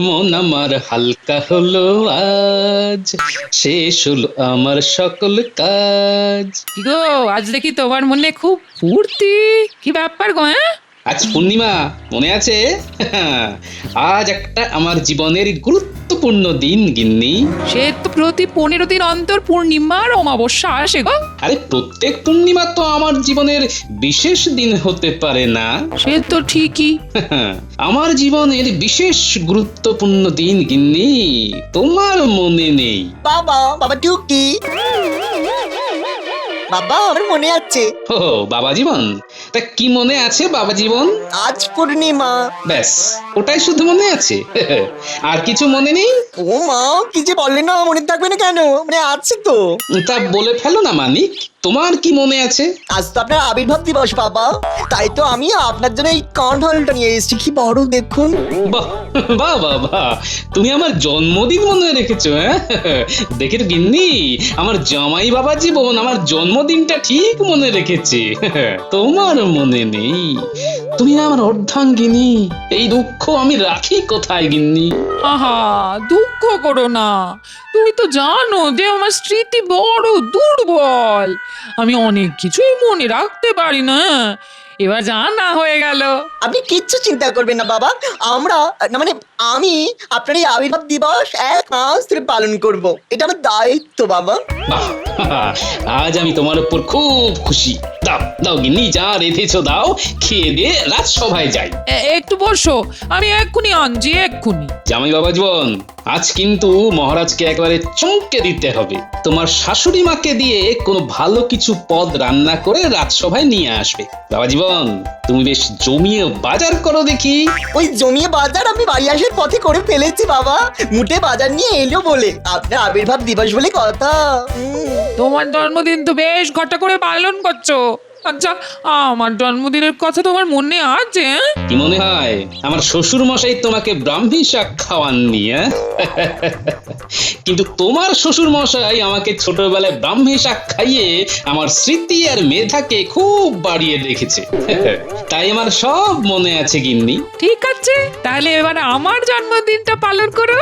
মন আমার হালকা হলো আজ, শেষ হলো আমার সকল কাজ। কি গো, আজ দেখি তোমার মনে খুব ফুর্তি। কি ব্যাপার গো? আজ পূর্ণিমা, মনে আছে? আজ একটা আমার জীবনের গুরুত্বপূর্ণ দিন গিন্নি। সে তো প্রতি 15 দিন অন্তর পূর্ণিমার অমাবস্যা আসে গো। আরে প্রত্যেক পূর্ণিমা তো আমার জীবনের বিশেষ দিন হতে পারে না। সে তো ঠিকই। আমার জীবনের বিশেষ গুরুত্বপূর্ণ দিন গিন্নি, তোমার মনে নেই? বাবা, বাবা টুকি, বাবা আমার মনে আছে। ও বাবা জীবন, তা কি মনে আছে বাবা জীবন? আজ পূর্ণিমা। ব্যাস, ওটাই শুধু মনে আছে? আর কিছু মনে নেই? ও মা, কি যে বললেন না, মনে থাকবে না কেন? মানে আছে তো। তা বলে ফেলো না মানিক, তোমার কি মনে আছে? আজ তো আপনার আবির্ভাব দিবস বাবা, তাই তো আমি আপনার জন্য এই কাঁঠালটা নিয়ে এসেছি। কি বড় দেখুন। বাহ বাহ বাহ বাহ, তুমি আমার জন্মদিন মনে রেখেছো? হ্যাঁ, দেখে গিন্নি, আমার জামাই বাবা জীবন আমার জন্মদিনটা ঠিক মনে রেখেছে। তোমার মনে নেই? তুমি না আমার অর্ধাঙ্গিনী, এই দুঃখ আমি রাখি কোথায় গিন্নি? আহা, দুঃখ করো না। তুমি তো জানো যে আমার স্মৃতি বড় দুর্বল। আমি অনেক কিছুই মনে রাখতে পারি না। এবার জানা হয়ে গেল। আপনি কিচ্ছু চিন্তা করবেন না বাবা, আমরা না মানে আমি আপনার এই আবির্ভাব দিবস 1 মাস ধরে পালন করব। এটা আমার দায়িত্ব বাবা। বাহ, আজ আমি তোমার উপর খুব খুশি। দাও দাও গিন্নি, যা রেখেছো দাও, খেয়ে দিয়ে রাজসভায় যাই। একটু বসো, আমি এক্ষুনি আনছি, এক্ষুনি। জামাই বাবা জীবন, আজ কিন্তু মহারাজকে একবারে চমকে দিতে হবে। তোমার শাশুড়ি মাকে দিয়ে কোনো ভালো কিছু পদ রান্না করে রাজসভায় নিয়ে আসবে। বাবা জীবন, তুমি বেশ জমিয়ে বাজার করো দেখি। ওই জমিয়ে বাজার আমি বাড়ি আসার পথে করে ফেলেছি বাবা, মুটে বাজার নিয়ে এলো বলে। আপনার আবির্ভাব দিবস বলে কথা। তোমার জন্মদিন তো বেশ ঘটা করে পালন করছো। আচ্ছা, আমার জন্মদিনের কথা তোমার মনে আছে? কি মনে হয় আমার শ্বশুর মশাই তোমাকে ব্রাহ্মী শাক খাওয়াননি? কিন্তু তোমার শ্বশুর মশাই আমাকে ছোটবেলায় ব্রাহ্মী শাক খাইয়ে আমার স্মৃতি আর মেধাকে খুব বাড়িয়ে রেখেছে। তাই আমার সব মনে আছে গিন্নি। ঠিক আছে, তাহলে এবার আমার জন্মদিনটা পালন করো।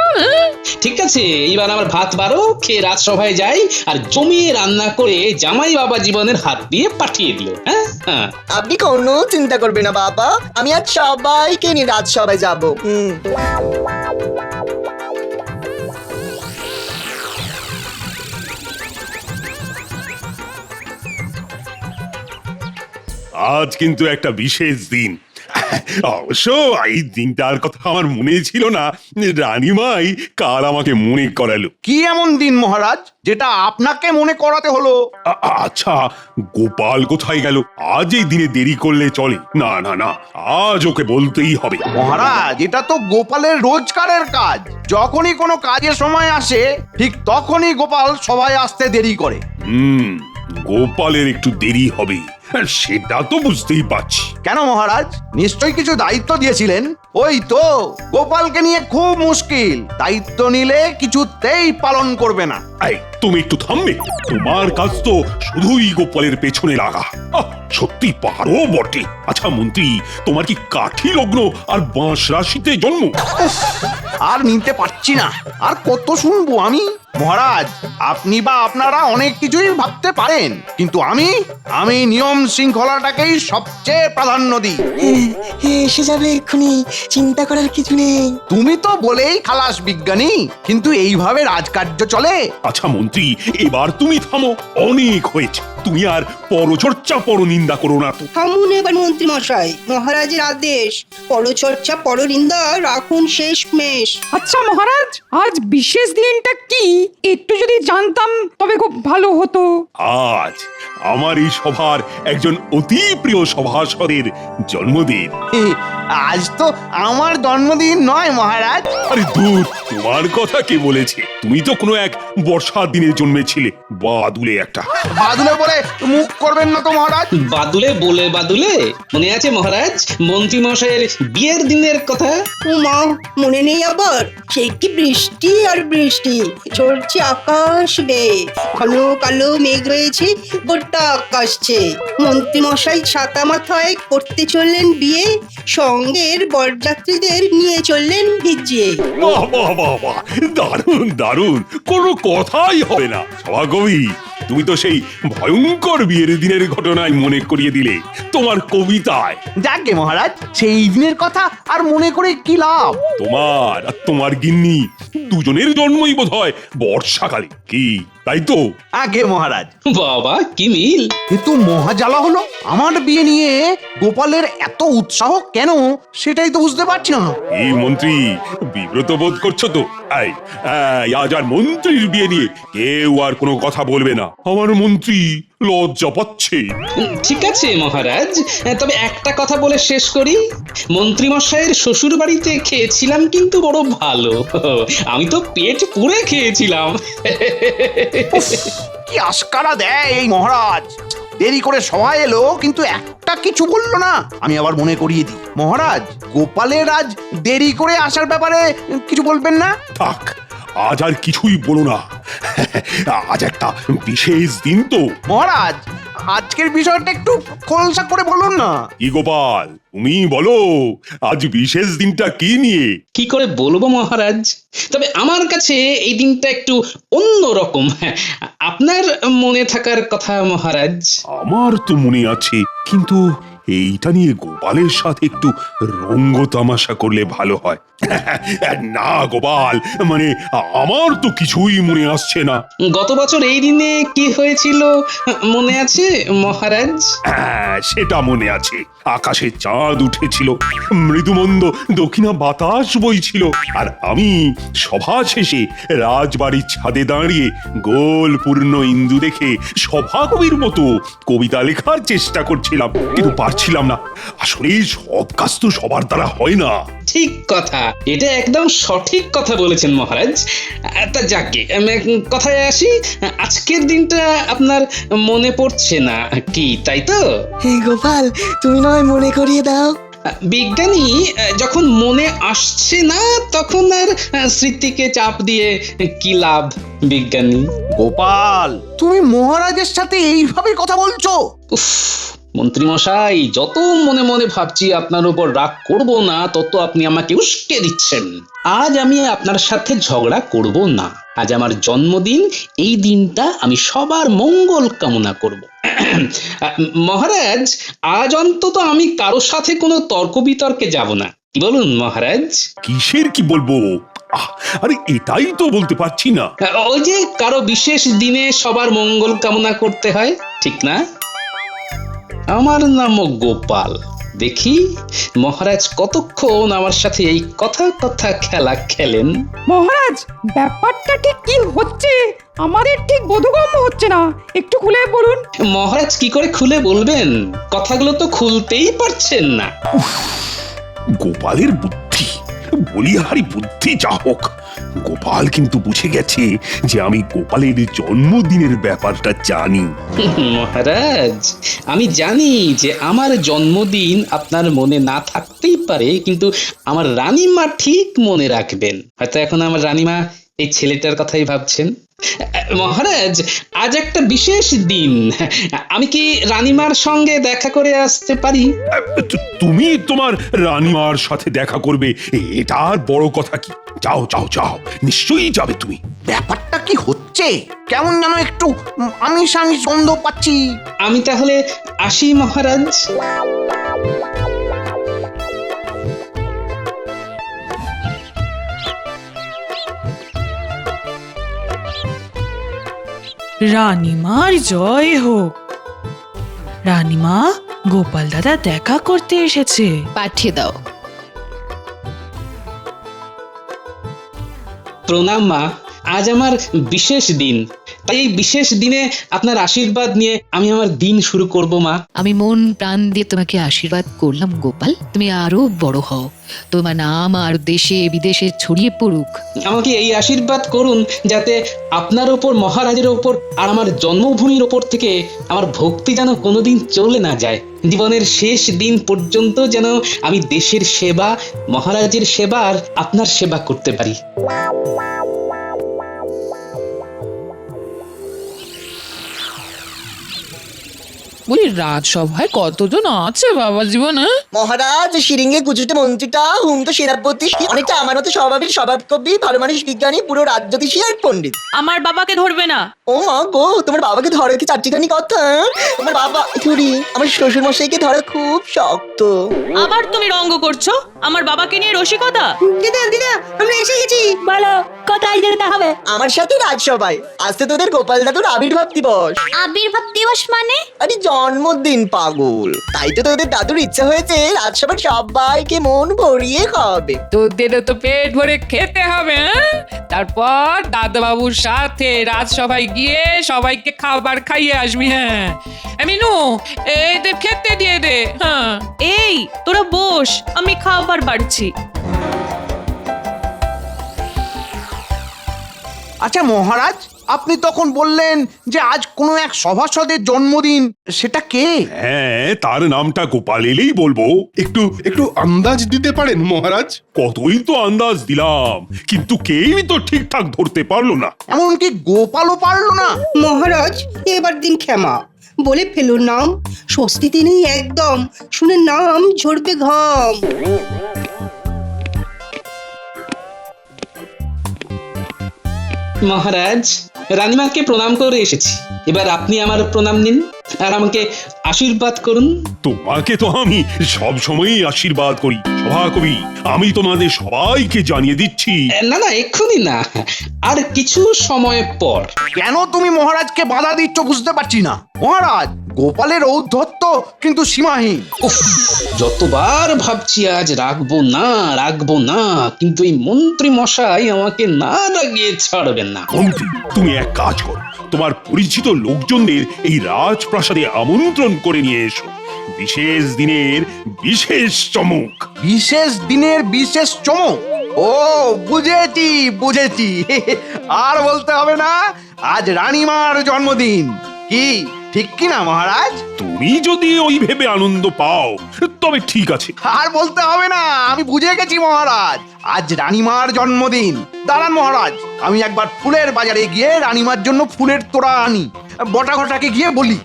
ঠিক আছে, এইবার আমার ভাত বারো, খেয়ে রাজসভায় যাই আর জমিয়ে রান্না করে জামাই বাবা জীবনের হাত দিয়ে পাঠিয়ে দিল। হ্যাঁ, আপনি কোনো চিন্তা করবেন না বাবা, আমি আজ সবাইকে নিয়ে রাজসভায় যাব। আজ কিন্তু একটা বিশেষ দিন। অবশ্য এই দিনটার কথা আমার মনে ছিল না, রানীমাই কাল আমাকে মনে করালো। কি এমন দিন মহারাজ যেটা আপনাকে মনে করাতে হলো? আচ্ছা, গোপাল কোথায় গেল? আজ এই দিনে দেরি করলে চলে না। না না, আজ ওকে বলতেই হবে। মহারাজ, এটা তো গোপালের রোজকারের কাজ। যখনই কোনো কাজের সময় আসে ঠিক তখনই গোপাল সবাই আসতে দেরি করে। গোপালের একটু দেরি হবে, সেটা তো বুঝতেই পারছি। কেন মহারাজ, নিশ্চয়ই কিছু দায়িত্ব দিয়েছিলেন? ওই তো, গোপালকে নিয়ে খুব মুশকিল। দায়িত্ব নিলে কিছুতেই পালন করবে না। এই, তুমি একটু থামবে? তোমার কাজ তো শুধুই গোপালের পেছনে লাগা। সত্যি পারো বটে। আচ্ছা মন্ত্রী, তোমার কি কাঠি লগ্ন আর বাঁশ রাশিতে জন্ম? আর নিতে পারছি না, আর কত শুনবো আমি। মহারাজ, আপনি বা আপনারা অনেক কিছুই ভাবতে পারেন, কিন্তু আমি নিয়ম শৃঙ্খলাটাকেই সবচেয়ে প্রাধান্য দিই। এসে যাবে এক্ষুনি, চিন্তা করার কিছু নেই। তুমি তো বলেই খালাস বিজ্ঞানী, কিন্তু এইভাবে রাজকার্য চলে? আচ্ছা মন্ত্রী, এবার তুমি থামো, অনেক হয়েছে। তুমি আর পরচর্চা পরনিন্দা করো না তো। থামুন এবার মন্ত্রী মশাই, মহারাজের আদেশ। পরচর্চা পরনিন্দা রাখুন শেষমেশ। আচ্ছা মহারাজ, আজ বিশেষ দিনটা কি একটু যদি জানতাম তবে খুব ভালো হতো। আজ আমার এই সভার একজন অতি প্রিয় সভাসদের জন্মদিন। আজ তো আমার জন্মদিন নয় মহারাজ। আরে দূর, তোমার কথা কে বলেছে? তুমি তো কোনো এক বর্ষার দিনে জন্মেছিলে, বাদুলে একটা। বাদুলে বলে কথায় মুখ করবেন না তো মহারাজ। বাদুলে বলে বাদুলে মনে আছে মহারাজ মন্ত্রী মশাইয়ের বিয়ের দিনের কথা? উমা, মনে নেই আবার? সে কি বৃষ্টি আর বৃষ্টি, ঝরছে আকাশ বেয়ে, ঘন কালো মেঘ রয়েছে, গোটা আকাশছে। মন্ত্রী মশাই ছাতা মাথায় করতে চললেন বিয়ে, সঙ্গের বরযাত্রীদের নিয়ে চললেন ভিজিয়ে। বাহ বাহ বাহ বাহ, দারুণ দারুণ, কোনো কথাই হবে না। সভাকবি, তুমি তো সেই ভয়ঙ্কর বিয়ের দিনের ঘটনায় মনে করিয়ে দিলে তোমার কবিতায়। যাকে মহারাজ, সেই দিনের কথা আর মনে করে কি লাভ? তোমার আর তোমার গিন্নি দুজনের জন্মই বোধ হয় বর্ষাকালে, কি তাই তো? আগে মহারাজ, বাবা কি মিল! এ তো মহাজ্বালা হলো। আমার বিয়ে নিয়ে গোপালের এত উৎসাহ কেন, সেটাই তো বুঝতে পারছি না। এই মন্ত্রী, বিব্রত বোধ করছো তো? এই, আজ আর মন্ত্রীর বিয়ে নিয়ে কেউ আর কোনো কথা বলবে না। আমার মন্ত্রী লজ্জা পাচ্ছে। ঠিক আছে মহারাজ, তবে একটা কথা বলে শেষ করি। মন্ত্রী মশাইয়ের শ্বশুর বাড়িতে খেয়েছিলাম কিন্তু বড় ভালো। আমি তো পেট পুরে খেয়েছিলাম। কি আস্কারা দেয় এই মহারাজ! দেরি করে সবাই এলো কিন্তু একটা কিছু বললো না। আমি আবার মনে করিয়ে দিই, মহারাজ গোপালের আজ দেরি করে আসার ব্যাপারে কিছু বলবেন না? থাক, আজ আর কিছুই বলো না। আজ একটা বিশেষ দিন তো। মহারাজ, আজকের বিষয়টা একটু খোলসা করে বলুন না। কি গোপাল, তুমি বলো আজ বিশেষ দিনটা কি নিয়ে? কি করে বলবো মহারাজ, তবে আমার কাছে এই দিনটা একটু অন্য রকম। আপনার মনে থাকার কথা মহারাজ। আমার তো মনে আছে, কিন্তু এইটা নিয়ে গোপালের সাথে একটু রঙ্গ তামাশা করলে ভালো হয়। না গোপাল, মানে আমার তো কিছুই মনে আসছে না। গত বছর এই দিনে কি হয়েছিল মনে আছে মহারাজ? হ্যাঁ, সেটা মনে আছে। আকাশে চাঁদ উঠেছিল, মৃদুমন্দ দক্ষিণা বাতাস বইছিল, আর আমি সভা শেষে রাজবাড়ির ছাদে দাঁড়িয়ে গোল পূর্ণ ইন্দু দেখে সভাকবির মতো কবিতা লেখার চেষ্টা করছিলাম, কিন্তু পারছিলাম না। আসলে সব কাজ তো সবার দ্বারা হয় না। ঠিক কথা, এটা একদম সঠিক কথা বলেছেন মহারাজ। তা যাকে কথায় আসি, আজকের দিনটা আপনার মনে পড়ছে না কি, তাই তো? গোপাল, তুমি নয় মনে করিয়ে দাও। বিজ্ঞানী যখন মনে আসছে না তখন আর স্মৃতিকে চাপ দিয়ে কি লাভ বিজ্ঞানী? গোপাল, তুমি মহারাজের সাথে এইভাবে কথা বলছো? উফ, মন্ত্রী মশাই, যত মনে মনে ভাবছি আপনার উপর রাগ করব না, তত আপনি আমাকে উস্কে দিচ্ছেন। আজ আমি আপনার সাথে ঝগড়া করব না। আজ আমার জন্মদিন, এই দিনটা আমি সবার মঙ্গল কামনা করব। মহারাজ, আজ অন্তত আমি কারোর সাথে কোনো তর্ক বিতর্কে যাব না, কি বলুন মহারাজ? কিসের কি বলবো? আরে এটাই তো বলতে পারছি না। ওই যে কারো বিশেষ দিনে সবার মঙ্গল কামনা করতে হয়, ঠিক না? আমার নামও গোপাল। দেখি মহারাজ কতক্ষণ আমার সাথে এই কথা কথা খেলা খেলেন। মহারাজ, ব্যাপারটা ঠিক কি হচ্ছে আমাদের ঠিক বোধগম্য হচ্ছে না, একটু খুলে বলুন। মহারাজ কি করে খুলে বলবেন? কথাগুলো তো খুলতেই পারছেন না। গোপালের বুদ্ধি, বলিহারি বুদ্ধি যা হোক, গোপাল কিন্তু বুঝে গেছে যে আমি গোপালের জন্মদিনের ব্যাপারটা জানি। মহারাজ, আমি জানি যে আমার জন্মদিন আপনার মনে না থাকতেই পারে, কিন্তু আমার রানীমা ঠিক মনে রাখবেন। হয়তো এখন আমার রানীমা এই ছেলেটার কথাই ভাবছেন। মহারাজ, আজ একটা বিশেষ দিন, আমি কি রানীমার সঙ্গে দেখা করে আসতে পারি? তুমি তোমার রানীমার সাথে দেখা করবে, এটা আর বড় কথা কি? যাও যাও যাও, নিশ্চয়ই যাবে তুমি। ব্যাপারটা কি হচ্ছে? কেমন যেন একটু আমিষ আমিষ গন্ধ পাচ্ছি। আমি তাহলে আসি মহারাজ। রানীমার জয় হোক। রানীমা, গোপাল দাদা দেখা করতে এসেছে। পাঠিয়ে দাও। প্রণাম মা, আজ আমার বিশেষ দিন, তাই এই বিশেষ দিনে আপনার আশীর্বাদ নিয়ে আমি আমার দিন শুরু করব মা। আমি মন প্রাণ দিয়ে তোমাকে আশীর্বাদ করলাম গোপাল, তুমি আরো বড় হও, তোমার নাম আর দেশে বিদেশে ছড়িয়ে পড়ুক। আমাকে এই আশীর্বাদ করুন যাতে আপনার ওপর, মহারাজের ওপর আর আমার জন্মভূমির ওপর থেকে আমার ভক্তি যেন কোনোদিন চলে না যায়। জীবনের শেষ দিন পর্যন্ত যেন আমি দেশের সেবা, মহারাজের সেবা আর আপনার সেবা করতে পারি। বলি রাজসভায় কতজন আছে বাবা জীবন? মহারাজ, শিরিঙ্গে কুচুটে মন্ত্রীটা, হুমতো সেনাপতি, অনেকটা আমার মতো স্বভাবের স্বভাব কবি, ভালো মানুষ, বিজ্ঞানী, পুরো রাজ্যতীশী আর পণ্ডিত। আমার বাবাকে ধরবে না। ও মা গো, তোমার বাবাকে ধরে কি চারটিখানি কথা? তোমার বাবা থুরি, আমার শ্বশুর মশাইকে ধরা খুব শক্ত। আবার তুমি রঙ্গ করছো আমার বাবাকে নিয়ে রসিকতা। দিদা দিদা আমরা এসে গেছি। বলো কোথায় যেতে হবে? আমার সাথে রাজসভায়। আজ তো তোদের গোপাল দাদুর আবির্ভাব দিবস। আবির্ভাব দিবস মানে? আরে জন্মদিন পাগল, তাই তো তোদের দাদুর ইচ্ছা হয়েছে রাজসভার সবাইকে মন ভরিয়ে খাওয়াবে। তোদেরও তো পেট ভরে খেতে হবে, হ্যাঁ? তারপর দাদাবাবুর সাথে রাজসভায় গিয়ে সবাইকে খাবার খাইয়ে আসবি। হ্যাঁ মিনু, এদের খেতে দিয়ে দে। হ্যাঁ এই তোরা বস, আমি খাবার বাড়ছি। আচ্ছা মহারাজ, আপনি তখন বললেন যে আজ কোনো এক সভাসদের জন্মদিন, সেটা কে? হ্যাঁ, তার নামটা গোপাল এলেই বলবো। একটু একটু আন্দাজ দিতে পারেন মহারাজ? কতই তো আন্দাজ দিলাম, কিন্তু কেউই তো ঠিকঠাক ধরতে পারলো না। এমনকি গোপালও পারলো না? মহারাজ এবার দিন ক্ষমা, বলে ফেলুন নাম, স্বস্তিতে নেই একদম, শুনে নাম ঝরবে ঘাম। মহারাজ, রানীমাকে প্রণাম করে এসেছি, এবার আপনি আমার প্রণাম নিন আর আমাকে আশীর্বাদ করুন। তোমাকে তো আমি সব সময়ই আশীর্বাদ করি সভাকবি। আমি তোমাদের সবাইকে জানিয়ে দিচ্ছি। না না, এক্ষুনি না, আর কিছু সময় পর। কেন তুমি মহারাজকে বাধা দিচ্ছ বুঝতে পারছি না। মহারাজ, গোপালের ঔদ্ধত্য কিন্তু সীমাহীন। উফ, যতবার ভাবছি আজ রাখবো না, কিন্তু এই মন্ত্রী মশাই আমাকে না রাগিয়ে ছাড়বেন না। মন্ত্রী, তুমি এক কাজ করো, তোমার পরিচিত লোকজনদের এই রাজপ্রাসাদে আমন্ত্রণ করে নিয়ে এসো। বিশেষ দিনের বিশেষ চমক। বিশেষ দিনের বিশেষ চমক? ও বুঝেছি বুঝেছি, আর বলতে হবে না, আজ রানীমার জন্মদিন। কি ঠিক কি না মহারাজ? তুমি যদি ওই ভেবে আনন্দ পাও তবে ঠিক আছে। আর বলতে হবে না, আমি বুঝে গেছি মহারাজ, আজ রানীমার জন্মদিন। দাঁড়ান মহারাজ, আমি একবার ফুলের বাজারে গিয়ে রানীমার জন্য ফুলের তোড়া আনি। বটাঘটাকে গিয়ে বলি।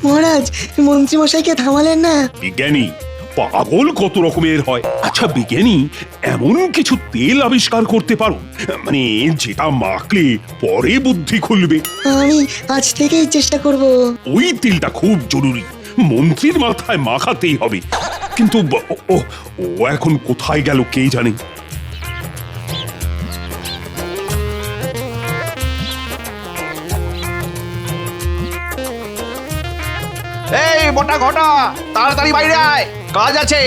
মহারাজ, মন্ত্রী মশাইকে থামালেন না। বিজ্ঞানী পাগল কত রকমের হয়। আচ্ছা বিজ্ঞানী, এমন কিছু তেল আবিষ্কার করতে পারো মানে যেটা মাখলে পরে বুদ্ধি খুলবে? আমি আজ থেকেই চেষ্টা করব। ওই তেলটা খুব জরুরি, মন্ত্রীর মাথায় মাখাতেই হবে। কিন্তু ও এখন কোথায় গেল কে জানে। এই বটাঘটা, তাড়াতাড়ি বাইরে আয়, কাজ আছে।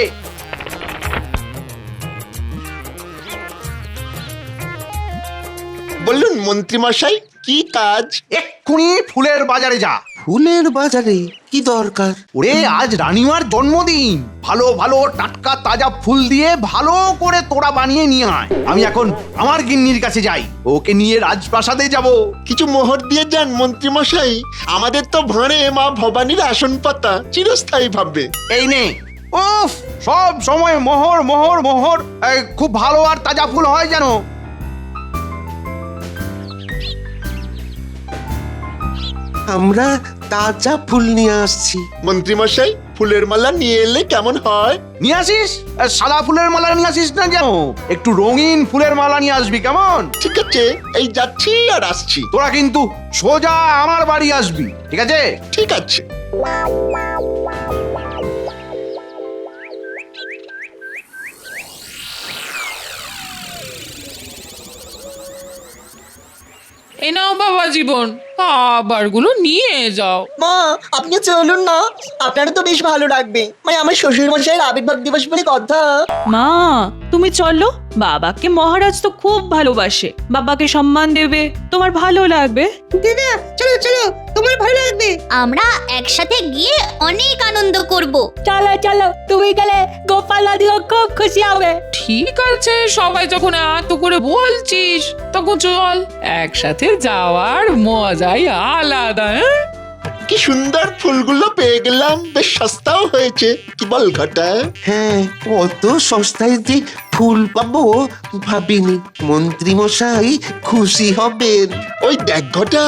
বলুন মন্ত্রী মশাই, কি কাজ? এক্ষুনি ফুলের বাজারে যা। ফুলের বাজারে কি দরকার? ওরে, আজ রানীমার জন্মদিন, ভালো ভালো টাটকা তাজা ফুল দিয়ে ভালো করে তোড়া বানিয়ে নিয়ে আয়। আমি এখন আমার গিন্নির কাছে যাই, ওকে নিয়ে রাজপ্রাসাদে যাব। কিছু মোহর দিয়ে যান মন্ত্রী মশাই, আমাদের তো ভাঁড়ে মা ভবানীর আসন পাতা চিরস্থায়ী ভাববে। এই নে। উফ, সব সময় মোহর মোহর মোহর। খুব ভালো আর তাজা ফুল হয় যেন। আমরা তাজা ফুল নিয়ে আসছি। মন্ত্রী মশাই, ফুলের মালা নিয়ে এলে কেমন হয়? নিয়ে আসিস, সাদা ফুলের মালা নিয়ে আসিস না যেন, একটু রঙিন ফুলের মালা নিয়ে আসবি কেমন? ঠিক আছে, এই যাচ্ছি আর আসছি। তোরা কিন্তু সোজা আমার বাড়ি আসবি, ঠিক আছে? ঠিক আছে। এই নাও বাবা জীবন, খাবারগুলো নিয়ে যাও। মা আপনি চলুন না, আপনারা তো বেশ ভালো লাগবে, মানে আমার শ্বশুর মশাইয়ের আবির্ভাব দিবস বলে কথা। মা তুমি চলো, বাবাকে মহারাজ তো খুব ভালোবাসে, বাবাকে সম্মান দেবে, তোমার ভালো লাগবে। দিদা চলো চলো, তোমার ভালো লাগবে। আমরা একসাথে গিয়ে অনেক আনন্দ করব। চলো চলো, তুমি গেলে গোপাল দাদিও খুব খুশি হবে। ঠিক আছে, সবাই যখন এত করে বলছিস তখন চল, একসাথে যাওয়ার মজাই আলাদা। কি সুন্দর ফুলগুলো পেয়ে গেলাম, বেশ সস্তাও হয়েছে, কি বল ঘটা? হ্যাঁ, অত সস্তায় যে ফুল পাবো ভাবিনি। মন্ত্রী মশাই খুশি হবেন। ওই দেখ ঘটা,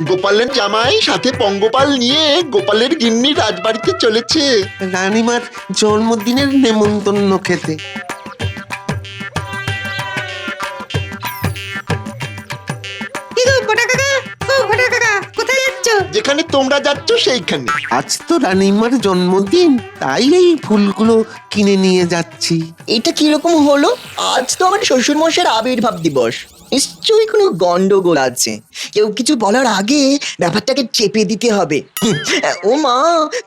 গোপালের জামাই সাথে পঙ্গপাল নিয়ে গোপালের গিন্নি রাজবাড়িতে চলেছে। রানীমার জন্মদিনের নেমন্তন্ন খেতে। কি গো গোটা কাকা, ও গোটা কাকা কোথায় যাচ্ছ? যেখানে তোমরা যাচ্ছ সেইখানে। আজ তো রানীমার জন্মদিন, তাই এই ফুলগুলো কিনে নিয়ে যাচ্ছি। এটা কিরকম হলো? আজ তো আমার শ্বশুর মশাইয়ের আবির্ভাব দিবস, নিশ্চয়ই কোনো গন্ডগোল আছে। কেউ কিছু বলার আগে ব্যাপারটাকে চেপে দিতে হবে। ও মা,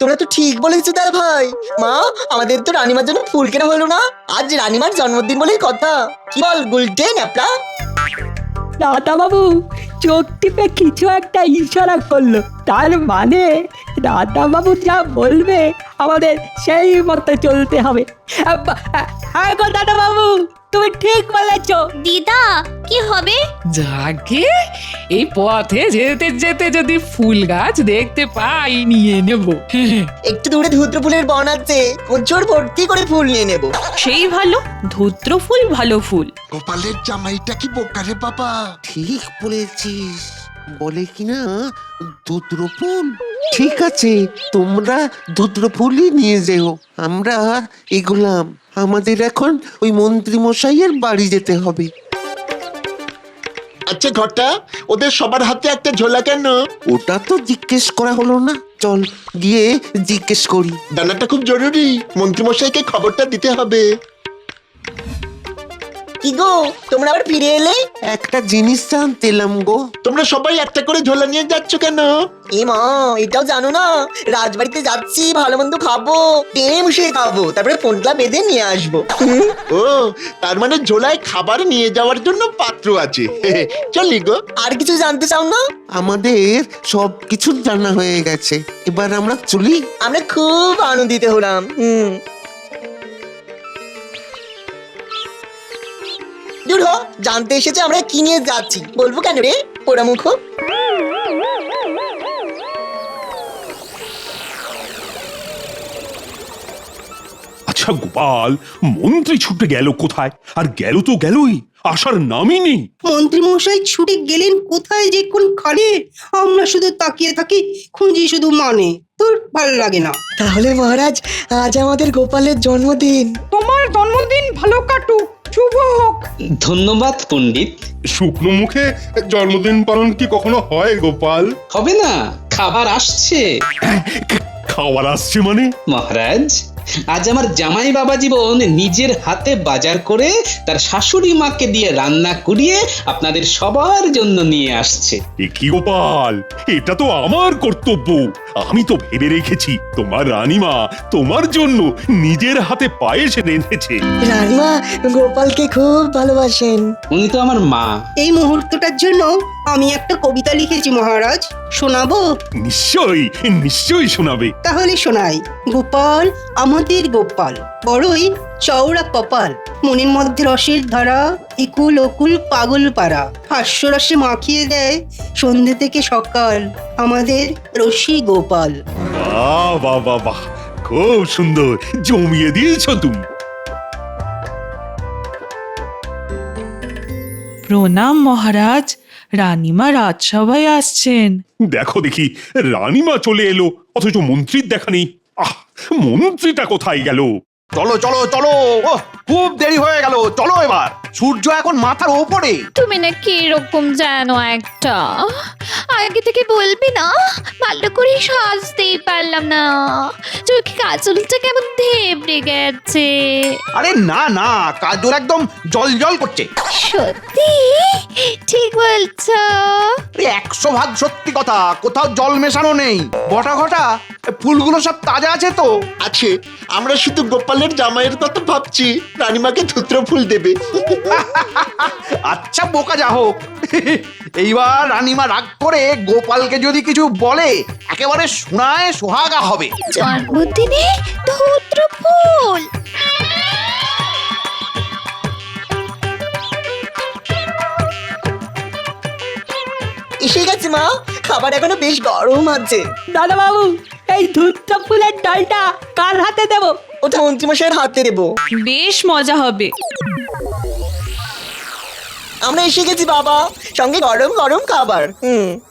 তোমরা তো ঠিক বলেছো দাদা ভাই। মা, আমাদের তো রানীমার জন্য ফুল কেনা হলো না, আজ রানীমার জন্মদিন বলেই কথা। কি বল গুলটে ন্যাপলা? দাদা বাবু চোখ টিপে কিছু একটা ইশারা করলো, তার মানে দাদা বাবু যা বলবে আমাদের সেই মতো চলতে হবে। হ্যাঁ গো দাদা বাবু, তুমি ঠিক বলেছো। দিদা কি হবে? যাকে এই পথে যেতে যেতে যদি ফুল গাছ দেখতে পাই নিয়ে নেব। একটু দূরে ধুত্র ফুলের বন আছে, প্রচুর ভর্তি করে ফুল নিয়ে নেব। সেই ভালো, ধূত্র ফুল ভালো ফুল। গোপালের জামাইটা কি বোকারে বাবা! ঠিক বলেছিস, বলে কিনা দুদ্র ফুল। ঠিক আছে, তোমরা দুদ্র ফুলই নিয়ে যেও, আমরা এগুলাম। আমাদের এখন ওই মন্ত্রী মশাইয়ের বাড়ি যেতে হবে। আচ্ছা ঘটা, ওদের সবার হাতে একটা ঝোলা কেন? ওটা তো জিজ্ঞেস করা হলো না, চল গিয়ে জিজ্ঞেস করি। জানাটা খুব জরুরি, মন্ত্রীমশাইকে খবরটা দিতে হবে। কি গো, তোমরা আবার ফিরে এলে? একটা জিনিস জানতে এলাম গো। তোমরা সবাই একটা করে ঝোলা নিয়ে যাচ্ছ কেন? এ মা, এটাও জানো না? রাজবাড়িতে যাচ্ছি, ভালো মন্দ খাবো, টেনে মুশে খাবো, তারপরে ফোনটা বেঁধে নিয়ে আসবো। ও, তার মানে ঝোলায় খাবার নিয়ে যাওয়ার জন্য পাত্র আছে। চলি গো। আর কিছু জানতে চাও না? আমাদের সব কিছু জানা হয়ে গেছে, এবার আমরা চলি। আমরা খুব আনন্দিত হলাম। দূর হ, জানতে এসেছে আমরা কি নিয়ে যাচ্ছি, বলবো কেন রে পোড়ামুখ? আচ্ছা গোপাল, মন্ত্রী ছুটে গেল কোথায়? আর গেল তো গেলই, আসার নামই নেই। মন্ত্রী মশাই ছুটে গেলেন কোথায় যে কোন খানে, আমরা শুধু তাকিয়ে থাকি, খুঁজি শুধু মানে। তোর ভালো লাগে না। তাহলে মহারাজ, আজ আমাদের গোপালের জন্মদিন। তোমার জন্মদিন ভালো কাটুক, শুভ হোক। ধন্যবাদ পণ্ডিত। শুকনো মুখে জন্মদিন পালন কি কখনো হয় গোপাল? হবে না, খাবার আসছে। খাওয়ার আসছে মানে? মহারাজ, আজ আমার জামাই বাবা জীবন নিজের হাতে বাজার করে তার শাশুড়ি মাকে দিয়ে রান্না করিয়ে আপনাদের সবার জন্য নিয়ে আসছে। এ কি গোপাল, এটা তো আমার কর্তব্য। আমি তো ভেবে রেখেছি তোমার রানীমা তোমার জন্য নিজের হাতে পায়েস রেঁধেছে। রানীমা গোপালকে খুব ভালোবাসেন। উনি তো আমার মা। এই মুহূর্তটার জন্য আমি একটা কবিতা লিখেছি মহারাজ, শোনাবো? নিশ্চয়ই নিশ্চয়ই শোনাবে। তাহলে শোনাই। গোপাল আমাদের গোপাল, বড়ই চওড়া কপাল, মনের মধ্যে রসের ধারা, একুল ওকুল পাগল পাড়া, হাস্যরসে মাখিয়ে দেয় সন্ধে থেকে সকাল, আমাদের রসি গোপাল। বাহ বাহ বাহ বাহ, খুব সুন্দর, জমিয়ে দিয়েছ তুমি। প্রণাম মহারাজ, রানীমা রাজসভায় আসছেন। দেখো দেখি, রানীমা চলে এলো, অথচ মন্ত্রীর দেখা নেই। আহ, মন্ত্রীটা কোথায় গেল? চলো চলো চলো, ওহ, খুব দেরি হয়ে গেল, চলো এবার। সূর্য এখন মাথার ওপরে। তুমি না কি রকম জানো একটা, আগে থেকে বলবি না? ভালো করে সাজতেই পারলাম না, চোখে কাজলটা কেমন ধেবড়ে গেছে। আরে না না, কাজল একদম জল জল করছে। সত্যি? ঠিক বলছো। 100% সত্যি কথা, কোথাও জল মেশানো নেই। বটা ঘটা ফুলগুলো সব তাজা আছে তো? আছে। আমরা শুধু গোপালের জামাইয়ের কথা ভাবছি, রানীমাকে ধুত্র ফুল দেবে। আচ্ছা বোকা যা হোক, এইবার রানীমা রাগ করে গোপালকে যদি কিছু বলে একেবারে শোনায় সোহাগা হবে। জন্মদিনে ধুত্র ফুল। এসে গেছে মা, খাবার এখনো বেশ গরম আছে। দাদা বাবু, এই ধূত্র ফুলের ডালটা কার হাতে দেব? ওটা মন্ত্রীমশাইয়ের হাতে দেবো। বেশ মজা হবে। আমরা এসে গেছি বাবা, সঙ্গে গরম গরম খাবার।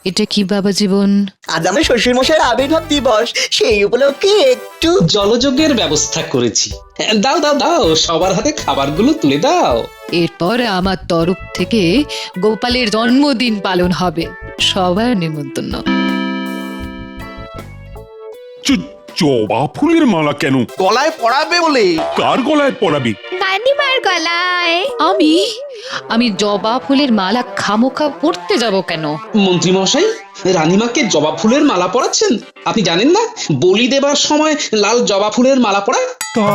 এটা কি বাবা জীবন? আজ আমার শ্বশুর মশাইয়ের আবির্ভাব দিবস, সেই উপলক্ষে একটু জলযোগের ব্যবস্থা করেছি। দাও দাও দাও, সবার হাতে খাবারগুলো তুলে দাও। এরপর আমার তরফ থেকে গোপালের জন্মদিন পালন হবে, সবার নিমন্ত্রণ। জবা ফুলের মালা কেন? গলায় পরাবে বলে। কার গলায় পরাবি? রানীমার গলায়। আমি জবা ফুলের মালা খামোখা পড়তে যাব কেন? মন্ত্রী মশাই, রানীমাকে জবা ফুলের মালা পরাচ্ছেন? আপনি জানেন না বলি দেবার সময় লাল জবা ফুলের মালা পরা? তা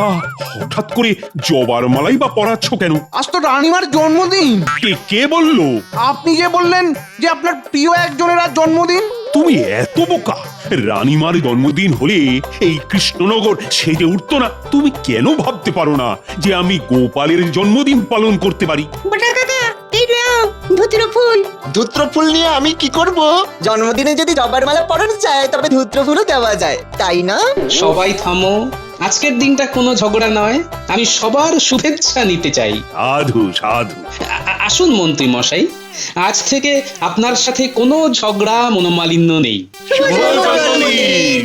হঠাৎ করে জবার মালাই বা পরাচ্ছ কেন? আজ তো রানীমার জন্মদিন। কে বললো? আপনি যে বললেন যে আপনার প্রিয় একজনের আজ জন্মদিন। তুমি এত বোকা! রানীমার জন্মদিন হলে এই কৃষ্ণনগর সেজে উঠতো না। তুমি কেন ভাবতে পারো না যে আমি গোপালের জন্মদিন পালন করতে পারি? বটা কাকা, এই নাও ধূত্র ফুল। ধুত্র ফুল নিয়ে আমি কি করব? জন্মদিনে যদি জবার মালা পরানো যায় তবে ধূত্র ফুলও দেওয়া যায়, তাই না? সবাই থামো, আজকের দিনটা কোনো ঝগড়া নয়, আমি সবার শুভেচ্ছা নিতে চাই। সাধু সাধু। আসুন মন্ত্রী মশাই, আজ থেকে আপনার সাথে কোনো ঝগড়া মনোমালিন্য নেই। শুভ জন্মদিন।